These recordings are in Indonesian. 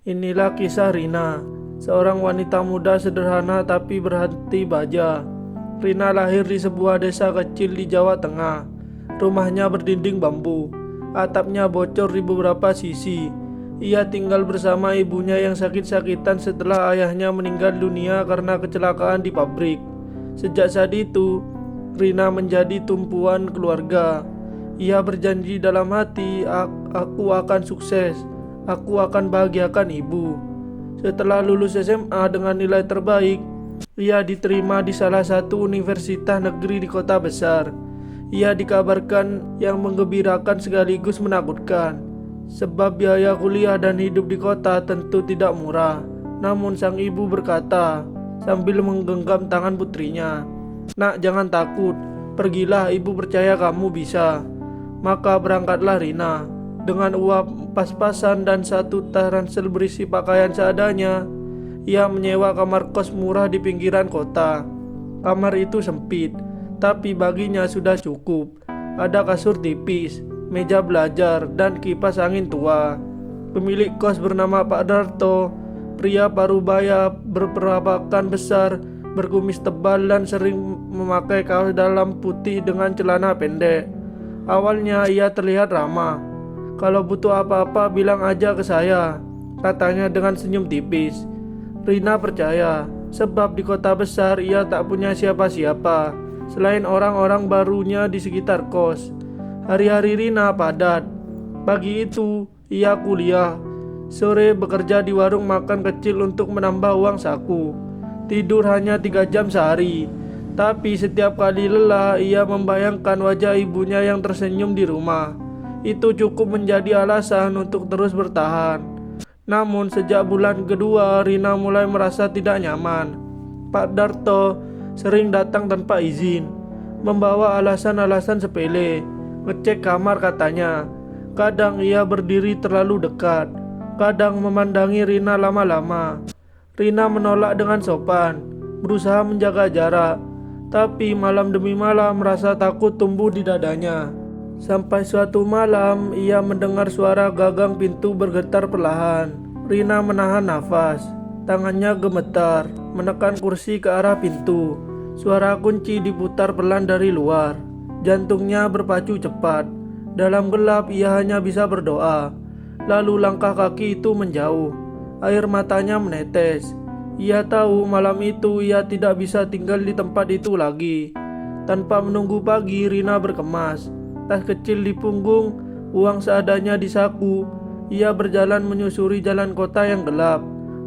Inilah kisah Rina, seorang wanita muda sederhana tapi berhati baja. Rina lahir di sebuah desa kecil di Jawa Tengah. Rumahnya berdinding bambu, atapnya bocor di beberapa sisi. Ia tinggal bersama ibunya yang sakit-sakitan setelah ayahnya meninggal dunia karena kecelakaan di pabrik. Sejak saat itu, Rina menjadi tumpuan keluarga. Ia berjanji dalam hati, Aku akan sukses. Aku akan bahagiakan ibu." Setelah lulus SMA dengan nilai terbaik, ia diterima di salah satu universitas negeri di kota besar. Ia dikabarkan yang menggembirakan sekaligus menakutkan, sebab biaya kuliah dan hidup di kota tentu tidak murah. Namun sang ibu berkata sambil menggenggam tangan putrinya, "Nak, jangan takut. Pergilah, ibu percaya kamu bisa." Maka berangkatlah Rina. Dengan uang pas-pasan dan satu tas ransel berisi pakaian seadanya, ia menyewa kamar kos murah di pinggiran kota. Kamar itu sempit, tapi baginya sudah cukup. Ada kasur tipis, meja belajar, dan kipas angin tua. Pemilik kos bernama Pak Darto, pria parubaya berperawakan besar, berkumis tebal dan sering memakai kaos dalam putih dengan celana pendek. Awalnya ia terlihat ramah. "Kalau butuh apa-apa bilang aja ke saya," katanya dengan senyum tipis. Rina percaya, sebab di kota besar ia tak punya siapa-siapa selain orang-orang barunya di sekitar kos. Hari-hari Rina padat. Pagi itu ia kuliah, sore bekerja di warung makan kecil untuk menambah uang saku. Tidur hanya 3 jam sehari. Tapi setiap kali lelah ia membayangkan wajah ibunya yang tersenyum di rumah. Itu cukup menjadi alasan untuk terus bertahan. Namun sejak bulan kedua Rina mulai merasa tidak nyaman. Pak Darto sering datang tanpa izin, membawa alasan-alasan sepele. Ngecek kamar katanya. Kadang ia berdiri terlalu dekat, kadang memandangi Rina lama-lama. Rina menolak dengan sopan, berusaha menjaga jarak. Tapi malam demi malam rasa takut tumbuh di dadanya. Sampai suatu malam ia mendengar suara gagang pintu bergetar perlahan. Rina menahan nafas, tangannya gemetar, menekan kursi ke arah pintu. Suara kunci diputar pelan dari luar. Jantungnya berpacu cepat. Dalam gelap ia hanya bisa berdoa. Lalu langkah kaki itu menjauh. Air matanya menetes. Ia tahu malam itu ia tidak bisa tinggal di tempat itu lagi. Tanpa menunggu pagi, Rina berkemas, tas kecil di punggung, uang seadanya di saku. Ia berjalan menyusuri jalan kota yang gelap,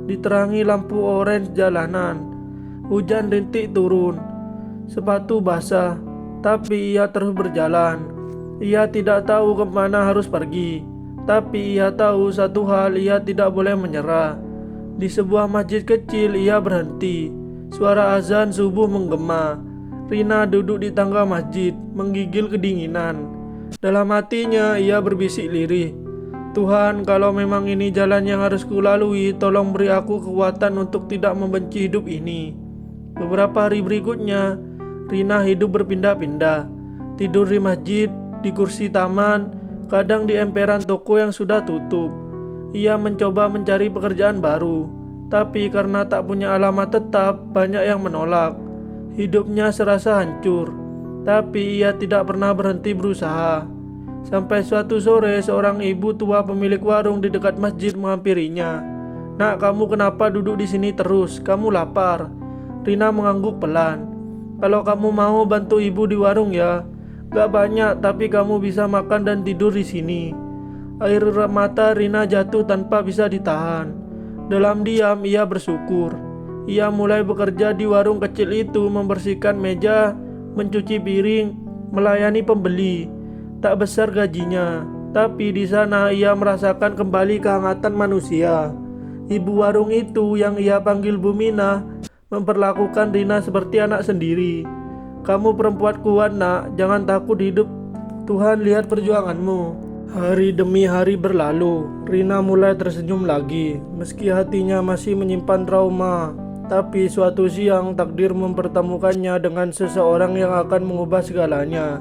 diterangi lampu orange jalanan. Hujan rintik turun, sepatu basah, tapi ia terus berjalan. Ia tidak tahu kemana harus pergi, tapi ia tahu satu hal, ia tidak boleh menyerah. Di sebuah masjid kecil ia berhenti. Suara azan subuh menggema. Rina duduk di tangga masjid, menggigil kedinginan. Dalam hatinya ia berbisik lirih, "Tuhan, kalau memang ini jalan yang harus kulalui, tolong beri aku kekuatan untuk tidak membenci hidup ini." Beberapa hari berikutnya, Rina hidup berpindah-pindah. Tidur di masjid, di kursi taman, kadang di emperan toko yang sudah tutup. Ia mencoba mencari pekerjaan baru, tapi karena tak punya alamat tetap, banyak yang menolak. Hidupnya serasa hancur, tapi ia tidak pernah berhenti berusaha. Sampai suatu sore, seorang ibu tua pemilik warung di dekat masjid menghampirinya. "Nak, kamu kenapa duduk di sini terus? Kamu lapar?" Rina mengangguk pelan. "Kalau kamu mau bantu ibu di warung ya. Gak banyak, tapi kamu bisa makan dan tidur di sini." Air mata Rina jatuh tanpa bisa ditahan. Dalam diam ia bersyukur. Ia mulai bekerja di warung kecil itu, membersihkan meja, mencuci piring, melayani pembeli. Tak besar gajinya, tapi di sana ia merasakan kembali kehangatan manusia. Ibu warung itu yang ia panggil Bu Minah memperlakukan Rina seperti anak sendiri. "Kamu perempuan kuat, Nak, jangan takut hidup. Tuhan lihat perjuanganmu." Hari demi hari berlalu, Rina mulai tersenyum lagi, meski hatinya masih menyimpan trauma. Tapi suatu siang takdir mempertemukannya dengan seseorang yang akan mengubah segalanya.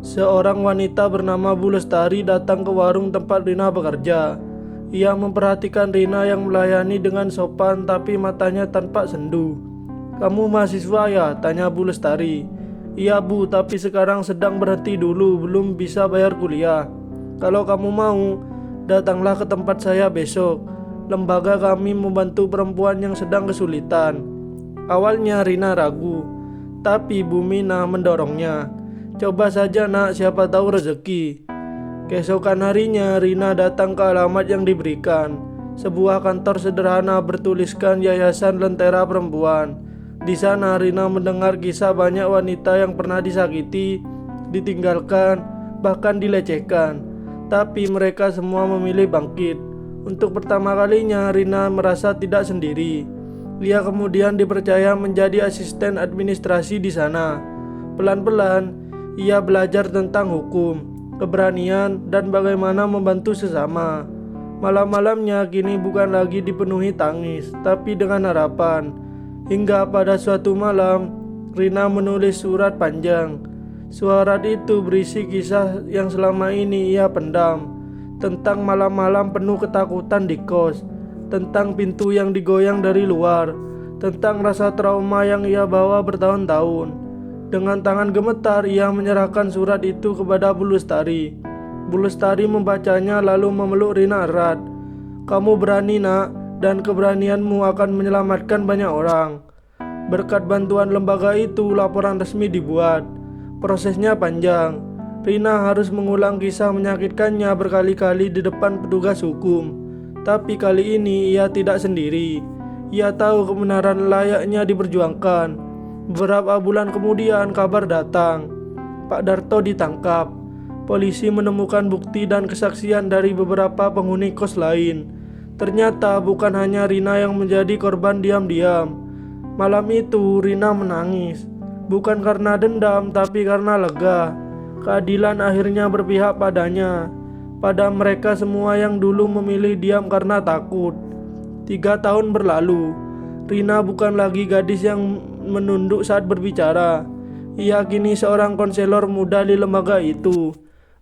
Seorang wanita bernama Bu Lestari datang ke warung tempat Rina bekerja. Ia memperhatikan Rina yang melayani dengan sopan tapi matanya tanpa sendu. "Kamu mahasiswa ya?" tanya Bu Lestari. "Iya Bu, tapi sekarang sedang berhenti dulu, belum bisa bayar kuliah. Kalau kamu mau, datanglah ke tempat saya besok. Lembaga kami membantu perempuan yang sedang kesulitan." Awalnya Rina ragu, tapi Bu Mina mendorongnya. "Coba saja nak, siapa tahu rezeki." Keesokan harinya Rina datang ke alamat yang diberikan. Sebuah kantor sederhana bertuliskan Yayasan Lentera Perempuan. Di sana Rina mendengar kisah banyak wanita yang pernah disakiti, ditinggalkan, bahkan dilecehkan. Tapi mereka semua memilih bangkit. Untuk pertama kalinya Rina merasa tidak sendiri. Ia kemudian dipercaya menjadi asisten administrasi di sana. Pelan-pelan ia belajar tentang hukum, keberanian, dan bagaimana membantu sesama. Malam-malamnya kini bukan lagi dipenuhi tangis, tapi dengan harapan. Hingga pada suatu malam, Rina menulis surat panjang. Surat itu berisi kisah yang selama ini ia pendam, tentang malam-malam penuh ketakutan di kos, tentang pintu yang digoyang dari luar, tentang rasa trauma yang ia bawa bertahun-tahun. Dengan tangan gemetar ia menyerahkan surat itu kepada Bu Lestari. Bu Lestari membacanya lalu memeluk Rina erat. "Kamu berani nak, dan keberanianmu akan menyelamatkan banyak orang." Berkat bantuan lembaga itu laporan resmi dibuat. Prosesnya panjang. Rina harus mengulang kisah menyakitkannya berkali-kali di depan petugas hukum. Tapi kali ini ia tidak sendiri. Ia tahu kebenaran layaknya diperjuangkan. Beberapa bulan kemudian kabar datang. Pak Darto ditangkap. Polisi menemukan bukti dan kesaksian dari beberapa penghuni kos lain. Ternyata bukan hanya Rina yang menjadi korban diam-diam. Malam itu Rina menangis. Bukan karena dendam tapi karena lega. Keadilan akhirnya berpihak padanya, pada mereka semua yang dulu memilih diam karena takut. 3 tahun berlalu. Rina bukan lagi gadis yang menunduk saat berbicara. Ia kini seorang konselor muda di lembaga itu,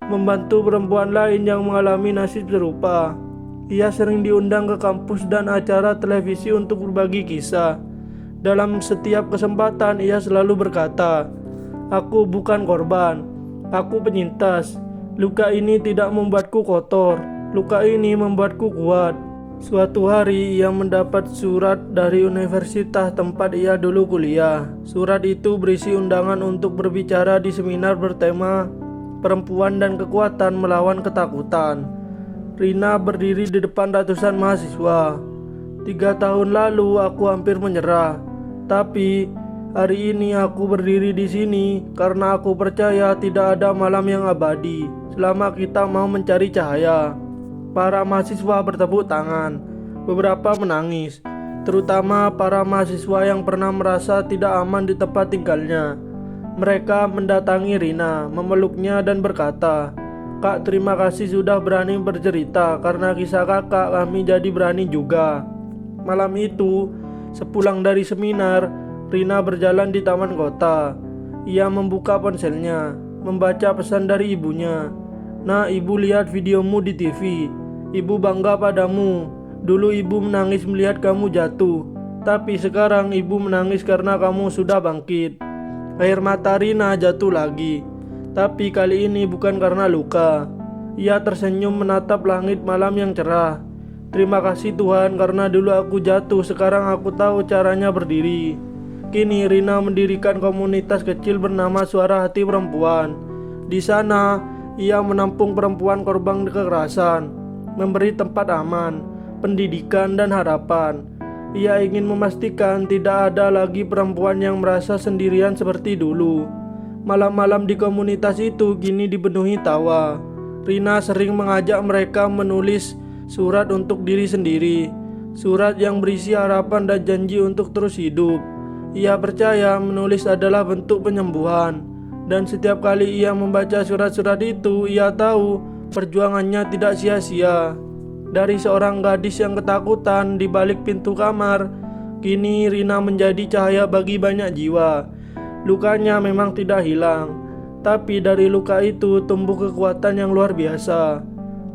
membantu perempuan lain yang mengalami nasib serupa. Ia sering diundang ke kampus dan acara televisi untuk berbagi kisah. Dalam setiap kesempatan ia selalu berkata, "Aku bukan korban, aku penyintas. Luka ini tidak membuatku kotor, luka ini membuatku kuat." Suatu hari ia mendapat surat dari universitas tempat ia dulu kuliah. Surat itu berisi undangan untuk berbicara di seminar bertema Perempuan dan Kekuatan Melawan Ketakutan. Rina berdiri di depan ratusan mahasiswa. 3 tahun lalu aku hampir menyerah, tapi hari ini aku berdiri di sini karena aku percaya tidak ada malam yang abadi selama kita mau mencari cahaya. Para mahasiswa bertepuk tangan, beberapa menangis, terutama para mahasiswa yang pernah merasa tidak aman di tempat tinggalnya. Mereka mendatangi Rina, memeluknya dan berkata, "Kak, terima kasih sudah berani bercerita, karena kisah kakak kami jadi berani juga." Malam itu, sepulang dari seminar, Rina berjalan di taman kota. Ia membuka ponselnya, membaca pesan dari ibunya. "Nah, ibu lihat videomu di TV. Ibu bangga padamu. Dulu ibu menangis melihat kamu jatuh, tapi sekarang ibu menangis karena kamu sudah bangkit." Air mata Rina jatuh lagi, tapi kali ini bukan karena luka. Ia tersenyum menatap langit malam yang cerah. "Terima kasih Tuhan, karena dulu aku jatuh, sekarang aku tahu caranya berdiri." Kini Rina mendirikan komunitas kecil bernama Suara Hati Perempuan. Di sana ia menampung perempuan korban kekerasan, memberi tempat aman, pendidikan, dan harapan. Ia ingin memastikan tidak ada lagi perempuan yang merasa sendirian seperti dulu. Malam-malam di komunitas itu kini dipenuhi tawa. Rina sering mengajak mereka menulis surat untuk diri sendiri, surat yang berisi harapan dan janji untuk terus hidup. Ia percaya menulis adalah bentuk penyembuhan, dan setiap kali ia membaca surat-surat itu, ia tahu perjuangannya tidak sia-sia. Dari seorang gadis yang ketakutan di balik pintu kamar, kini Rina menjadi cahaya bagi banyak jiwa. Lukanya memang tidak hilang, tapi dari luka itu tumbuh kekuatan yang luar biasa.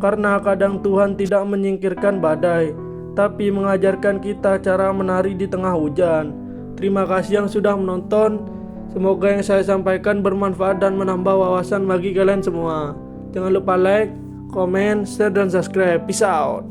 Karena kadang Tuhan tidak menyingkirkan badai, tapi mengajarkan kita cara menari di tengah hujan. Terima kasih yang sudah menonton. Semoga yang saya sampaikan bermanfaat dan menambah wawasan bagi kalian semua. Jangan lupa like, comment, share, dan subscribe. Peace out.